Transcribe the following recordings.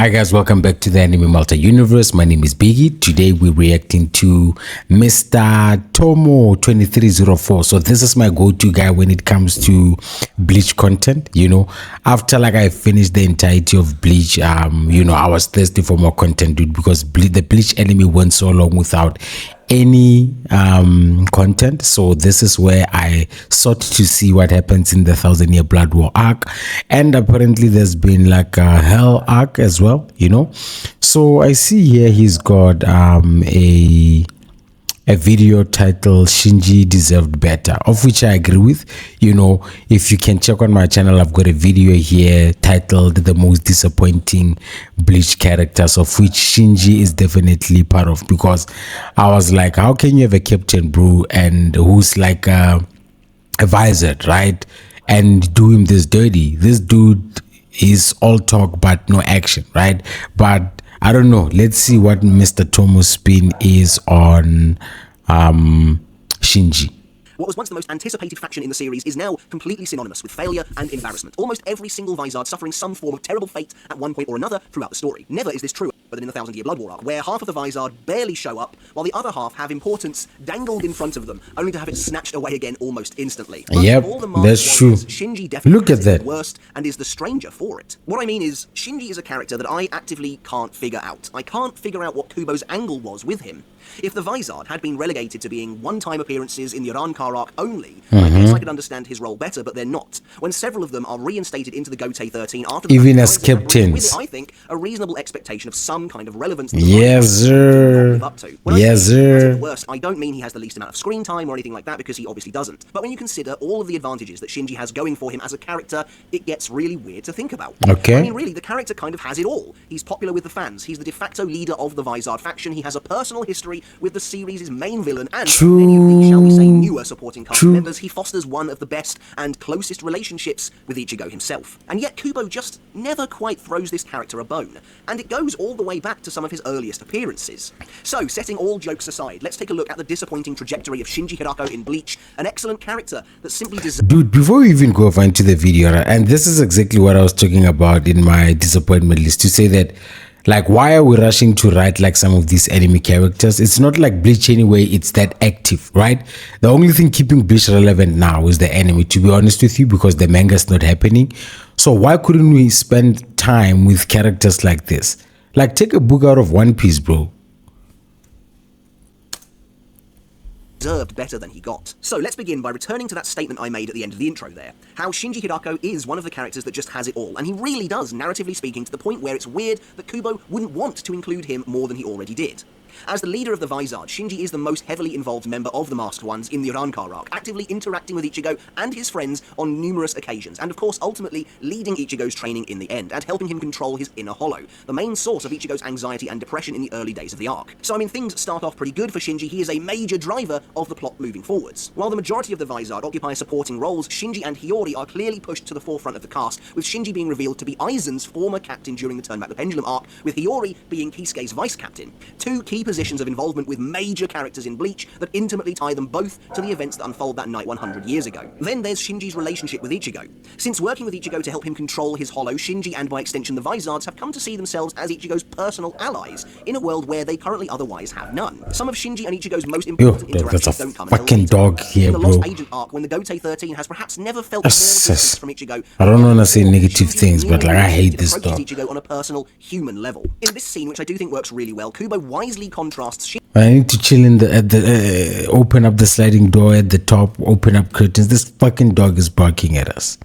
Hi guys, welcome back to the Anime Malta Universe. My name is Biggie. Today we're reacting to Mr. Tomo 2304. So this is my go-to guy when it comes to Bleach content. You know, after like I finished the entirety of Bleach, you know, I was thirsty for more content, dude, because the Bleach anime went so long without any content. So this is where I sought to see what happens in the 1,000-year Blood War arc, and apparently there's been like a Hell arc as well, you know. So I see here he's got a video titled Shinji Deserved Better, of which I agree with. You know, if you can check on my channel, I've got a video here titled The Most Disappointing Bleach Characters, of which Shinji is definitely part of, because I was like, how can you have a Captain Brew and who's like a Visard, right, and do him this dirty? This dude is all talk but no action, right? But I don't know. Let's see what Mr. Tomo's spin is on Shinji. What was once the most anticipated faction in the series is now completely synonymous with failure and embarrassment. Almost every single Visard suffering some form of terrible fate at one point or another throughout the story. Never is this true other than in the 1,000-year Blood War arc, where half of the Visard barely show up, while the other half have importance dangled in front of them, only to have it snatched away again almost instantly. But yep, that's true. Shinji definitely Look at that. The worst and is the stranger for it. What I mean is, Shinji is a character that I actively can't figure out. I can't figure out what Kubo's angle was with him. If the Visard had been relegated to being one-time appearances in the Urankar arc only, I guess I could understand his role better, but they're not. When several of them are reinstated into the Gotei 13 after the even as captains, I think a reasonable expectation of some kind of relevance. Yes, sir. Yes, sir. Worst, I don't mean he has the least amount of screen time or anything like that, because he obviously doesn't. But when you consider all of the advantages that Shinji has going for him as a character, it gets really weird to think about. Okay. I mean, really, the character kind of has it all. He's popular with the fans. He's the de facto leader of the Visard faction. He has a personal history with the series' main villain, and many of the, shall we say, newer supporting cast members. He fosters one of the best and closest relationships with Ichigo himself. And yet Kubo just never quite throws this character a bone, and it goes all the way back to some of his earliest appearances. So, setting all jokes aside, let's take a look at the disappointing trajectory of Shinji Hirako in Bleach, an excellent character that simply deserves... Dude, before we even go over into the video, and this is exactly what I was talking about in my disappointment list, to say that, like, why are we rushing to write like some of these anime characters? It's not like Bleach anyway, it's that active, right? The only thing keeping Bleach relevant now is the anime, to be honest with you, because the manga is not happening. So why couldn't we spend time with characters like this? Like, take a book out of One Piece, bro. Deserved better than he got. So let's begin by returning to that statement I made at the end of the intro there. How Shinji Hirako is one of the characters that just has it all, and he really does, narratively speaking, to the point where it's weird that Kubo wouldn't want to include him more than he already did. As the leader of the Visard, Shinji is the most heavily involved member of the Masked Ones in the Urankar arc, actively interacting with Ichigo and his friends on numerous occasions, and of course ultimately leading Ichigo's training in the end, and helping him control his inner hollow, the main source of Ichigo's anxiety and depression in the early days of the arc. So I mean, things start off pretty good for Shinji. He is a major driver of the plot moving forwards. While the majority of the Visard occupy supporting roles, Shinji and Hiyori are clearly pushed to the forefront of the cast, with Shinji being revealed to be Aizen's former captain during the Turn Back the Pendulum arc, with Hiyori being Kisuke's vice-captain. Two key positions of involvement with major characters in Bleach that intimately tie them both to the events that unfold that night 100 years ago. Then there's Shinji's relationship with Ichigo. Since working with Ichigo to help him control his hollow, Shinji and by extension the Visards have come to see themselves as Ichigo's personal allies in a world where they currently otherwise have none. Some of Shinji and Ichigo's most important interactions don't come until fucking dog here, in the bro. Lost Agent arc, when the Gotei 13 has perhaps never felt more distance from Ichigo. I don't want to say negative things, but like I hate this dog. Ichigo on a personal, human level. In this scene, which I do think works really well, Kubo wisely contrasts Shinji. I need to chill in the open up the sliding door at the top, open up curtains. This fucking dog is barking at us.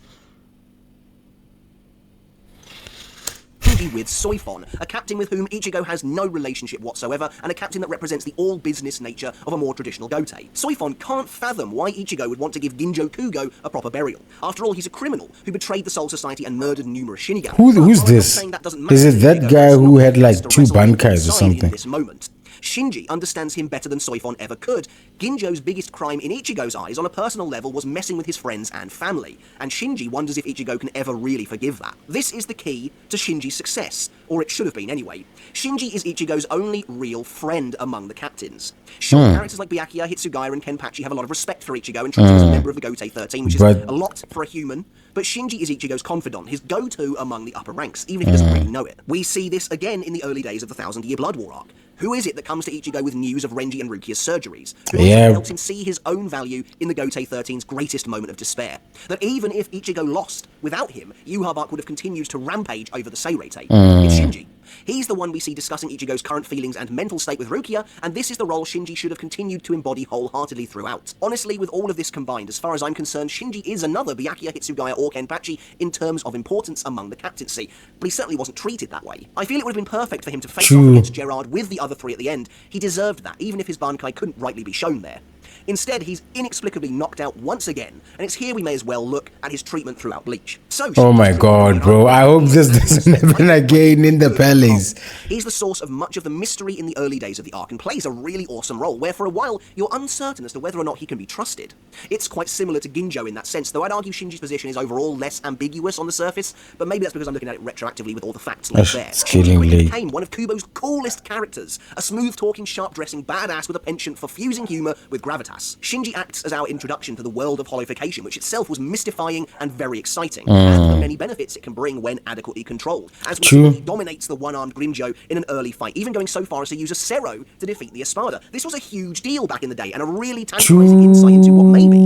With Soifon, a captain with whom Ichigo has no relationship whatsoever, and a captain that represents the all-business nature of a more traditional Gotei. Soifon can't fathom why Ichigo would want to give Ginjo Kugo a proper burial. After all, he's a criminal who betrayed the Soul Society and murdered numerous Shinigami. Who's this? Is it that guy who had like two bankais or something? This moment. Shinji understands him better than Soifon ever could. Ginjo's biggest crime in Ichigo's eyes on a personal level was messing with his friends and family, and Shinji wonders if Ichigo can ever really forgive that. This is the key to Shinji's success, or it should have been anyway. Shinji is Ichigo's only real friend among the captains. Sure, characters like Byakuya, Hitsugaya, and Kenpachi have a lot of respect for Ichigo and treat him as a member of the Gotei 13, which is a lot for a human. But Shinji is Ichigo's confidant, his go-to among the upper ranks, even if he doesn't really know it. We see this again in the early days of the Thousand Year Blood War arc. Who is it that comes to Ichigo with news of Renji and Rukia's surgeries? Who helps him see his own value in the Gotei 13's greatest moment of despair? That even if Ichigo lost without him, Yhwach Bark would have continued to rampage over the Seirei. It's Shinji. He's the one we see discussing Ichigo's current feelings and mental state with Rukia, and this is the role Shinji should have continued to embody wholeheartedly throughout. Honestly, with all of this combined, as far as I'm concerned, Shinji is another Byakuya, Hitsugaya, or Kenpachi in terms of importance among the captaincy, but he certainly wasn't treated that way. I feel it would have been perfect for him to face off against Gerard with the other three at the end. He deserved that, even if his Bankai couldn't rightly be shown there. Instead, he's inexplicably knocked out once again, and it's here we may as well look at his treatment throughout Bleach. So, oh my god, bro, I hope this doesn't happen again in the palace. He's the source of much of the mystery in the early days of the arc and plays a really awesome role, where for a while you're uncertain as to whether or not he can be trusted. It's quite similar to Ginjo in that sense, though I'd argue Shinji's position is overall less ambiguous on the surface, but maybe that's because I'm looking at it retroactively with all the facts laid there. Shinji became one of Kubo's coolest characters, a smooth-talking, sharp-dressing badass with a penchant for fusing humour with gravitas. Shinji acts as our introduction to the world of holification, which itself was mystifying and very exciting, and the many benefits it can bring when adequately controlled. As we see, he dominates the one-armed Grimjo in an early fight, even going so far as to use a Sero to defeat the Espada. This was a huge deal back in the day, and a really tantalizing insight into what maybe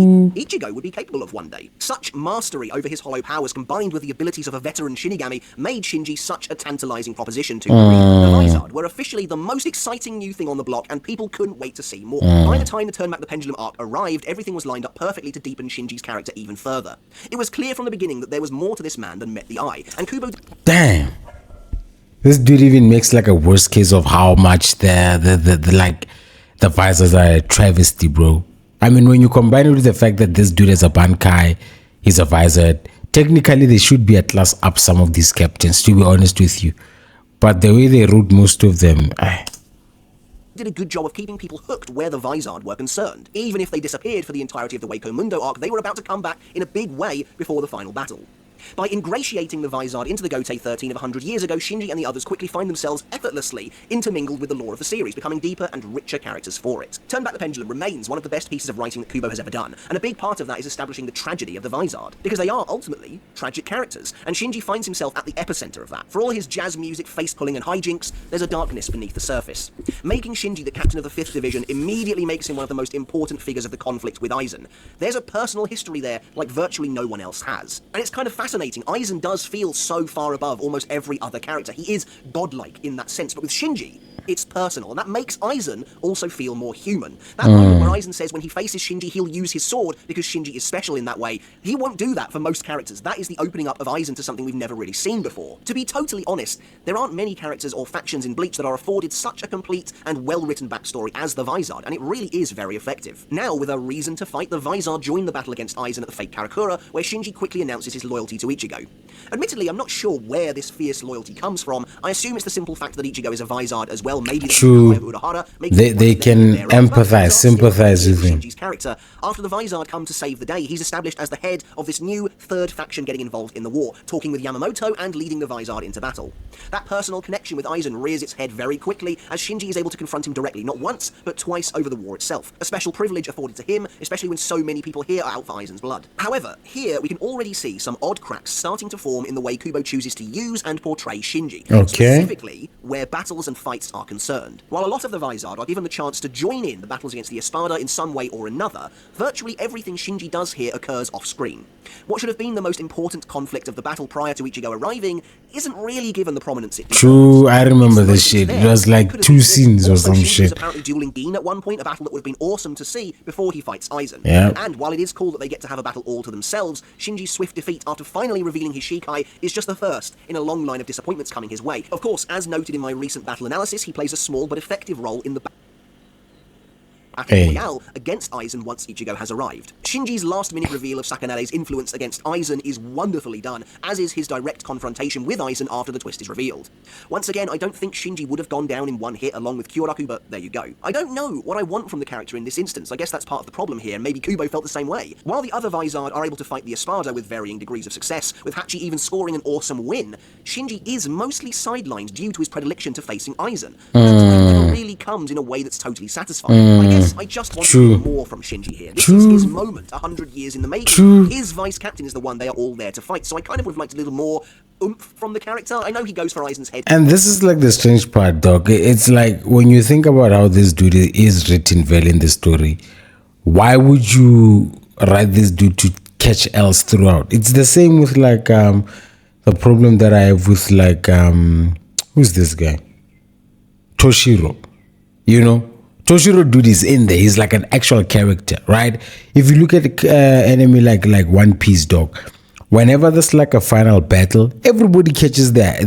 Ichigo would be capable of one day. Such mastery over his hollow powers, combined with the abilities of a veteran Shinigami, made Shinji such a tantalizing proposition to read. The Visard were officially the most exciting new thing on the block, and people couldn't wait to see more. By the time the Turn Back the Pendulum arc arrived, everything was lined up perfectly to deepen Shinji's character even further. It was clear from the beginning that there was more to this man than met the eye, and Kubo... Damn. This dude even makes like a worst case of how much the Visors are a travesty, bro. I mean, when you combine it with the fact that this dude is a Bankai, he's a Visor, technically they should be at last up some of these captains, to be honest with you. But the way they wrote most of them... did a good job of keeping people hooked where the Visard were concerned. Even if they disappeared for the entirety of the Waco Mundo arc, they were about to come back in a big way before the final battle. By ingratiating the Visard into the Gotei 13 of 100 years ago, Shinji and the others quickly find themselves effortlessly intermingled with the lore of the series, becoming deeper and richer characters for it. Turn Back the Pendulum remains one of the best pieces of writing that Kubo has ever done, and a big part of that is establishing the tragedy of the Visard, because they are ultimately tragic characters, and Shinji finds himself at the epicenter of that. For all his jazz music, face-pulling, and hijinks, there's a darkness beneath the surface. Making Shinji the captain of the 5th Division immediately makes him one of the most important figures of the conflict with Aizen. There's a personal history there like virtually no one else has. And it's kind of fascinating. Aizen does feel so far above almost every other character. He is godlike in that sense, but with Shinji, it's personal, and that makes Aizen also feel more human. That moment where Aizen says when he faces Shinji, he'll use his sword because Shinji is special in that way. He won't do that for most characters. That is the opening up of Aizen to something we've never really seen before. To be totally honest, there aren't many characters or factions in Bleach that are afforded such a complete and well-written backstory as the Visard, and it really is very effective. Now, with a reason to fight, the Visard join the battle against Aizen at the fake Karakura, where Shinji quickly announces his loyalty to Ichigo. Admittedly, I'm not sure where this fierce loyalty comes from. I assume it's the simple fact that Ichigo is a Visard as well. Maybe true. They can empathize, sympathize with him. Shinji's character. After the Visard come to save the day, he's established as the head of this new third faction getting involved in the war, talking with Yamamoto and leading the Visard into battle. That personal connection with Aizen rears its head very quickly as Shinji is able to confront him directly, not once, but twice over the war itself. A special privilege afforded to him, especially when so many people here are out for Aizen's blood. However, here we can already see some odd cracks starting to form in the way Kubo chooses to use and portray Shinji, specifically where battles and fights are concerned. While a lot of the Visard are given the chance to join in the battles against the Espada in some way or another, virtually everything Shinji does here occurs off-screen. What should have been the most important conflict of the battle prior to Ichigo arriving isn't really given the prominence it deserves. True, I remember this shit. It was like 2 scenes or some shit. Was apparently dueling Gin at one point, a battle that would have been awesome to see before he fights Aizen. And while it is cool that they get to have a battle all to themselves, Shinji's swift defeat after finally revealing his Shikai is just the first in a long line of disappointments coming his way. Of course, as noted in my recent battle analysis, he plays a small but effective role in the battle royale against Aizen once Ichigo has arrived. Shinji's last-minute reveal of Sakanade's influence against Aizen is wonderfully done, as is his direct confrontation with Aizen after the twist is revealed. Once again, I don't think Shinji would have gone down in one hit along with Kyoraku, but there you go. I don't know what I want from the character in this instance. I guess that's part of the problem here, and maybe Kubo felt the same way. While the other Visard are able to fight the Espada with varying degrees of success, with Hachi even scoring an awesome win, Shinji is mostly sidelined due to his predilection to facing Aizen. The time never really comes in a way that's totally satisfying. I guess I just want more from Shinji here. This is his moment, 100 years in the making. His vice captain is the one they are all there to fight, so I kind of would have liked a little more oomph from the character. I know he goes for Aizen's head. And this is like the strange part, dog. It's like when you think about how this dude is written well in the story, why would you write this dude to catch L's throughout? It's the same with like the problem that I have with like who's this guy? Toshiro. You know, Toshiro dude is in there. He's like an actual character, right? If you look at enemy like One Piece, dog, whenever there's like a final battle, everybody catches their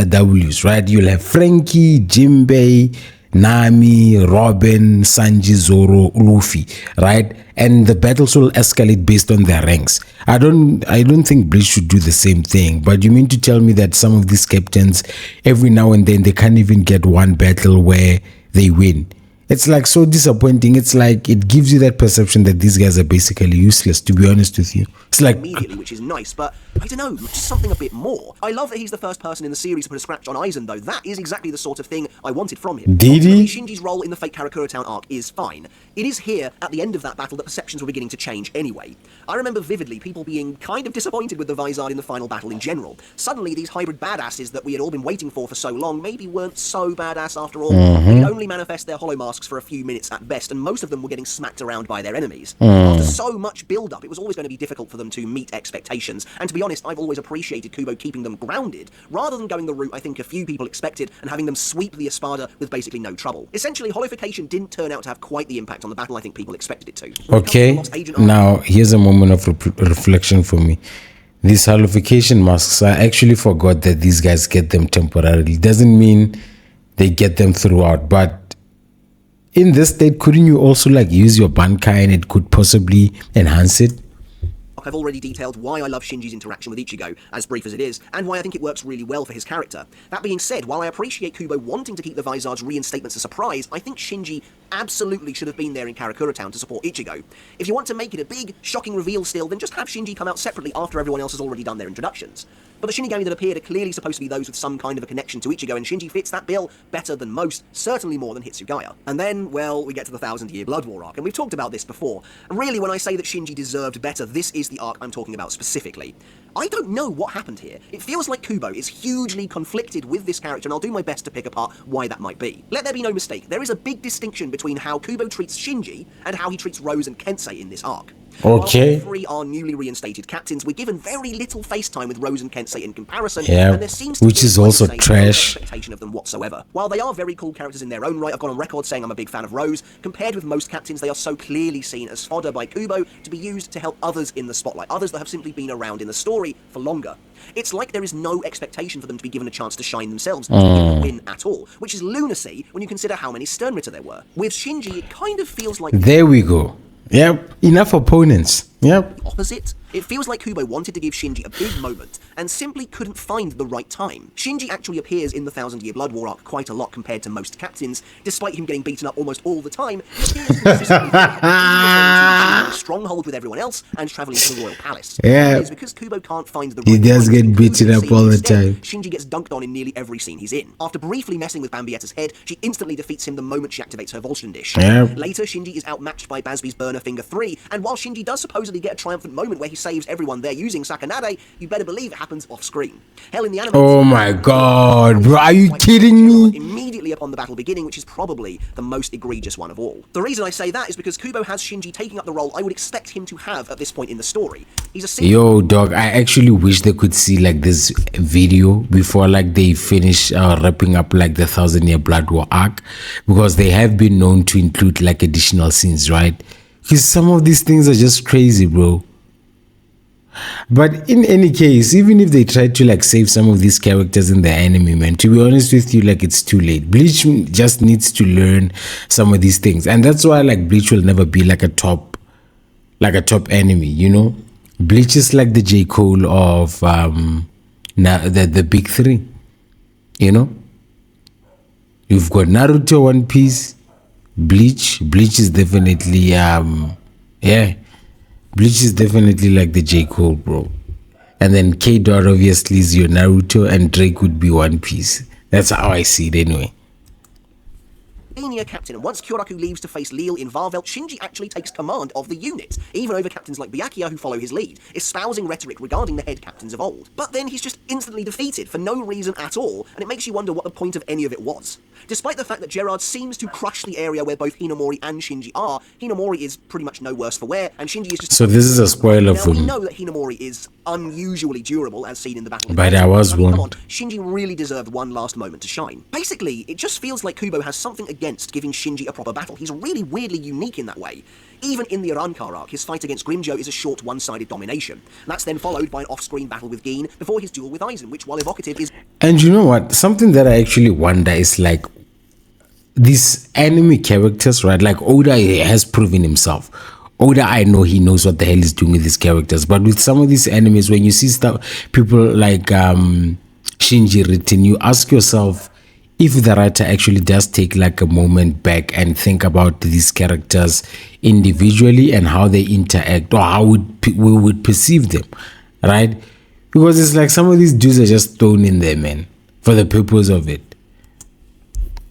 W's, right? You'll have Frankie, Jinbei, Nami, Robin, Sanji, Zoro, Luffy, right? And the battles will escalate based on their ranks. I don't think Bleach should do the same thing. But you mean to tell me that some of these captains, every now and then, they can't even get one battle where they win? It's like so disappointing. It's like it gives you that perception that these guys are basically useless, to be honest with you. It's like immediately, which is nice, but I don't know, just something a bit more. I love that he's the first person in the series to put a scratch on Aizen, though. That is exactly the sort of thing I wanted from him. Did he? Shinji's role in the fake Karakura Town arc is fine. It is here, at the end of that battle, that perceptions were beginning to change anyway. I remember vividly people being kind of disappointed with the Visard in the final battle in general. Suddenly, these hybrid badasses that we had all been waiting for so long maybe weren't so badass after all. They'd only manifest their hollow masks for a few minutes at best, and most of them were getting smacked around by their enemies. After so much build-up, it was always going to be difficult for them to meet expectations, and to be honest, I've always appreciated Kubo keeping them grounded, rather than going the route I think a few people expected, and having them sweep the Espada with basically no trouble. Essentially, holification didn't turn out to have quite the impact on the battle I think people expected it to. Okay, now here's a moment of reflection for me. These holification masks, I actually forgot that these guys get them temporarily. Doesn't mean they get them throughout, but in this state, couldn't you also like use your Bankai and it could possibly enhance it? I've already detailed why I love Shinji's interaction with Ichigo, as brief as it is, and why I think it works really well for his character. That being said, while I appreciate Kubo wanting to keep the Visard's reinstatements a surprise, I think Shinji absolutely should have been there in Karakura Town to support Ichigo. If you want to make it a big, shocking reveal still, then just have Shinji come out separately after everyone else has already done their introductions. But the Shinigami that appeared are clearly supposed to be those with some kind of a connection to Ichigo, and Shinji fits that bill better than most, certainly more than Hitsugaya. And then, well, we get to the 1,000-year Blood War arc, and we've talked about this before. And really, when I say that Shinji deserved better, this is the arc I'm talking about specifically. I don't know what happened here. It feels like Kubo is hugely conflicted with this character, and I'll do my best to pick apart why that might be. Let there be no mistake, there is a big distinction between how Kubo treats Shinji and how he treats Rose and Kensei in this arc. Okay. While all three are newly reinstated captains, we're given very little face time with Rose and Kensei in comparison, and there seems to which be is also trash. No expectation of them whatsoever. While they are very cool characters in their own right, I've gone on record saying I'm a big fan of Rose. Compared with most captains, they are so clearly seen as fodder by Kubo to be used to help others in the spotlight, others that have simply been around in the story for longer. It's like there is no expectation for them to be given a chance to shine themselves to win at all, which is lunacy when you consider how many Sternritter there were. With Shinji, it kind of feels like... There we go. Yep, enough opponents. Yep. Opposite. It feels like Kubo wanted to give Shinji a big moment and simply couldn't find the right time. Shinji actually appears in the 1,000-Year Blood War arc quite a lot compared to most captains. Despite him getting beaten up almost all the time, he appears consistently to stronghold with everyone else and traveling to the royal palace. Yeah. It's because Kubo can't find the right He does time. get beaten up all the Instead, time. Shinji gets dunked on in nearly every scene he's in. After briefly messing with Bambietta's head, she instantly defeats him the moment she activates her Volscian dish. Yeah. Later, Shinji is outmatched by Basby's Burner Finger 3, and while Shinji does supposedly get a triumphant moment where he saves everyone there using Sakanade, you better believe it happens off-screen. Hell, in the anime... Oh my god, bro, are you kidding me? Immediately upon the battle beginning, which is probably the most egregious one of all. The reason I say that is because Kubo has Shinji taking up the role I would expect him to have at this point in the story. He's a Yo, dog, I actually wish they could see like this video before like they finish wrapping up like the 1,000-Year Blood War arc, because they have been known to include like additional scenes, right? Because some of these things are just crazy, bro. But in any case, even if they try to like save some of these characters in the anime, man, to be honest with you, like it's too late. Bleach just needs to learn some of these things, and that's why like Bleach will never be like a top enemy. You know, Bleach is like the J. Cole of now the big three. You know, you've got Naruto, One Piece, Bleach. Bleach is definitely yeah. Bleach is definitely like the J. Cole, bro. And then K. Dot obviously is your Naruto, and Drake would be One Piece. That's how I see it anyway. Senior captain, and once Kyoraku leaves to face Lille in Varvelt, Shinji actually takes command of the unit, even over captains like Byakuya who follow his lead, espousing rhetoric regarding the head captains of old. But then he's just instantly defeated for no reason at all, and it makes you wonder what the point of any of it was. Despite the fact that Gerard seems to crush the area where both Hinamori and Shinji are, Hinamori is pretty much no worse for wear, and Shinji is just... So this is a spoiler for me. We know that Hinamori is unusually durable, as seen in the battle. But I was wrong. Come on, Shinji really deserved one last moment to shine. Basically, it just feels like Kubo has something against giving Shinji a proper battle. He's really weirdly unique in that way. Even in the Arankar arc, his fight against Grimmjow is a short one-sided domination. That's then followed by an off-screen battle with Gin before his duel with Aizen, which, while evocative, is... And you know what? Something that I actually wonder is like these anime characters, right? Like Oda has proven himself. Oda, I know he knows what the hell he's doing with his characters. But with some of these animes, when you see stuff, people like Shinji written, you ask yourself if the writer actually does take like a moment back and think about these characters individually and how they interact, or how we would perceive them, right? Because it's like some of these dudes are just thrown in there, man, for the purpose of it.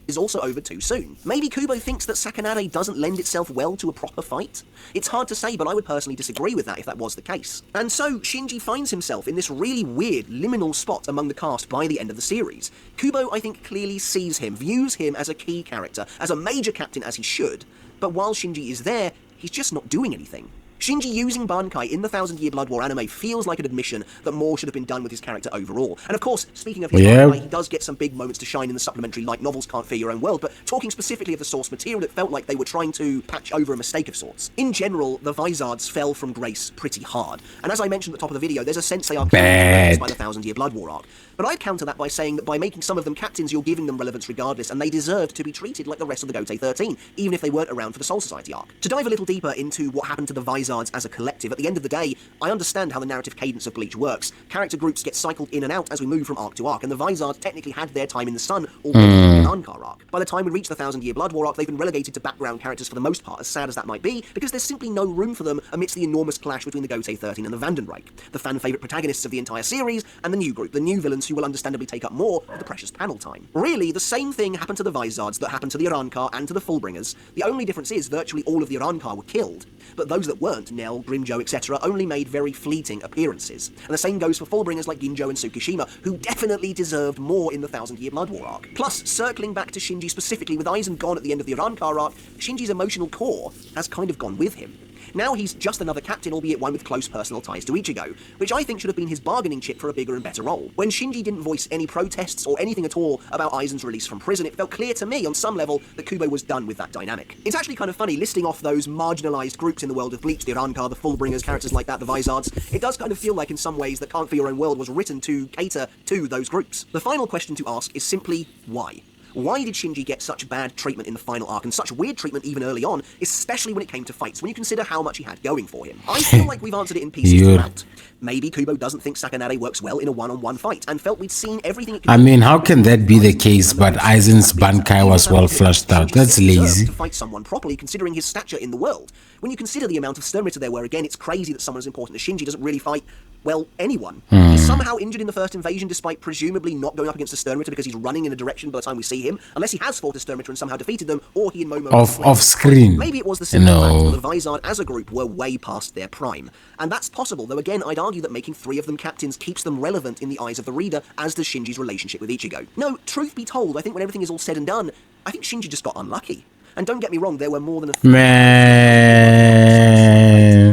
Is also over too soon. Maybe Kubo thinks that Sakanade doesn't lend itself well to a proper fight? It's hard to say, but I would personally disagree with that if that was the case. And so, Shinji finds himself in this really weird liminal spot among the cast by the end of the series. Kubo, I think, clearly sees him, views him as a key character, as a major captain as he should, but while Shinji is there, he's just not doing anything. Shinji using Bankai in the 1000-Year Blood War anime feels like an admission that more should have been done with his character overall. And of course, speaking of his Bankai, he does get some big moments to shine in the supplementary light novels Can't Fear Your Own World, but talking specifically of the source material, it felt like they were trying to patch over a mistake of sorts. In general, the Visards fell from grace pretty hard, and as I mentioned at the top of the video, there's a sense they are bad by the 1000-Year Blood War arc. But I'd counter that by saying that by making some of them captains, you're giving them relevance regardless, and they deserved to be treated like the rest of the Gotei 13, even if they weren't around for the Soul Society arc. To dive a little deeper into what happened to the Visards as a collective, at the end of the day, I understand how the narrative cadence of Bleach works. Character groups get cycled in and out as we move from arc to arc, and the Visards technically had their time in the sun already in the Ankar arc. By the time we reach the 1000-Year Blood War arc, they've been relegated to background characters for the most part, as sad as that might be, because there's simply no room for them amidst the enormous clash between the Gotei 13 and the Vandenreich, the fan-favourite protagonists of the entire series, and the new group, the new villains who will understandably take up more of the precious panel time. Really, the same thing happened to the Visards that happened to the Arankar and to the Fullbringers. The only difference is virtually all of the Arankar were killed, but those that weren't, Nell, Grimmjow, etc., only made very fleeting appearances. And the same goes for Fullbringers like Ginjo and Tsukishima, who definitely deserved more in the 1000-Year Blood War arc. Plus, circling back to Shinji specifically, with Aizen gone at the end of the Arankar arc, Shinji's emotional core has kind of gone with him. Now he's just another captain, albeit one with close personal ties to Ichigo, which I think should have been his bargaining chip for a bigger and better role. When Shinji didn't voice any protests or anything at all about Aizen's release from prison, it felt clear to me on some level that Kubo was done with that dynamic. It's actually kind of funny listing off those marginalised groups in the world of Bleach, the Arankar, the Fullbringers, characters like that, the Visards. It does kind of feel like in some ways that Can't Fear Your Own World was written to cater to those groups. The final question to ask is simply, why? Why did Shinji get such bad treatment in the final arc and such weird treatment even early on, especially when it came to fights, when you consider how much he had going for him? I feel like we've answered it in pieces throughout. Maybe Kubo doesn't think Sakanade works well in a one-on-one fight and felt we'd seen everything it could. I mean, how can that be the case, but Aizen's Bankai was well flushed out? That's lazy. To fight someone properly, considering his stature in the world. When you consider the amount of Sternritter there were, again, it's crazy that someone as important as Shinji doesn't really fight, well, anyone. He's somehow injured in the first invasion, despite presumably not going up against a Sternritter because he's running in a direction by the time we see him, unless he has fought a Sternritter and somehow defeated them, or he and Momo... Off screen. Maybe it was the simple fact that the Visard as a group were way past their prime. And that's possible, though again, I'd argue that making 3 of them captains keeps them relevant in the eyes of the reader, as does Shinji's relationship with Ichigo. No, truth be told, I think when everything is all said and done, I think Shinji just got unlucky. And don't get me wrong, there were more than a... Man.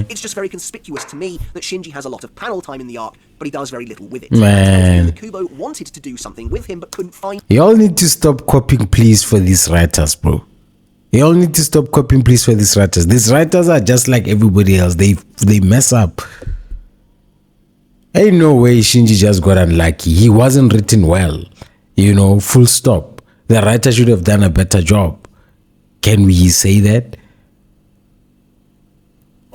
It's just very conspicuous to me that Shinji has a lot of panel time in the arc, but he does very little with it. Man. That Kubo wanted to do something with him, but couldn't find... Y'all need to stop copying please for these writers, bro. Y'all need to stop copying please for these writers. These writers are just like everybody else. They mess up. Ain't no way Shinji just got unlucky. He wasn't written well, you know, full stop. The writer should have done a better job. Can we say that?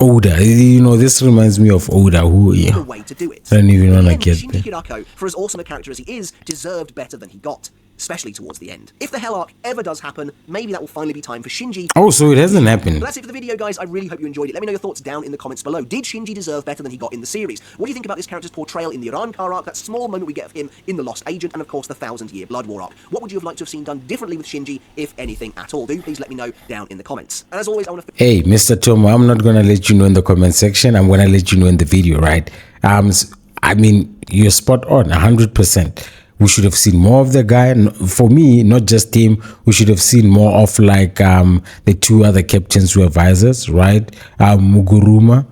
Oda, you know, this reminds me of Oda, who, yeah, the way to do it. I don't even want to Again, get Shinji there. Hidako, for as awesome a character as he is, deserved better than he got, especially towards the end. If the Hell Arc ever does happen, maybe that will finally be time for Shinji. Oh, so it hasn't happened. But that's it for the video, guys. I really hope you enjoyed it. Let me know your thoughts down in the comments below. Did Shinji deserve better than he got in the series? What do you think about this character's portrayal in the Urankar arc, that small moment we get of him in The Lost Agent, and of course the 1000-Year Blood War arc? What would you have liked to have seen done differently with Shinji, if anything at all? Do please let me know down in the comments. And as always, I want to... Hey, Mr. Tomo, I'm not gonna let you know in the comment section. I'm gonna let you know in the video, right? I mean, you're spot on, 100%. We should have seen more of the guy. For me, not just him, we should have seen more of like the two other captains who are visors, right? Muguruma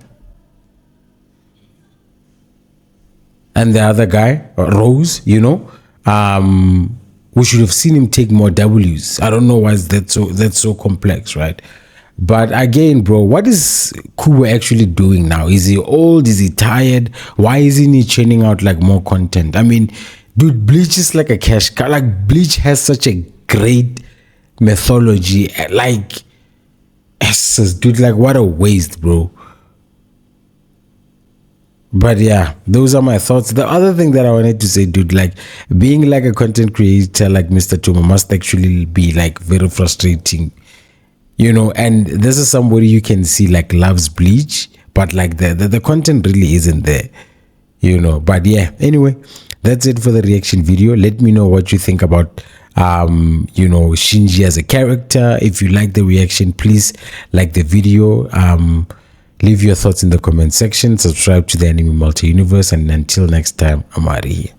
and the other guy, Rose, you know. We should have seen him take more W's. I don't know why that's so complex, right? But again, bro, what is Kubo actually doing now? Is he old? Is he tired? Why isn't he churning out like more content? I mean, dude, Bleach is like a cash cow. Like, Bleach has such a great mythology. Like, dude, like, what a waste, bro. But yeah, those are my thoughts. The other thing that I wanted to say, dude, like, being like a content creator like Mr. Tomo must actually be like very frustrating, you know. And this is somebody you can see like loves Bleach, but like the content really isn't there, you know. But yeah, anyway, that's it for the reaction video. Let me know what you think about you know, Shinji as a character. If you like the reaction, please like the video. Leave your thoughts in the comment section. Subscribe to the Anime Multi Universe, and until next time, I'm out of here.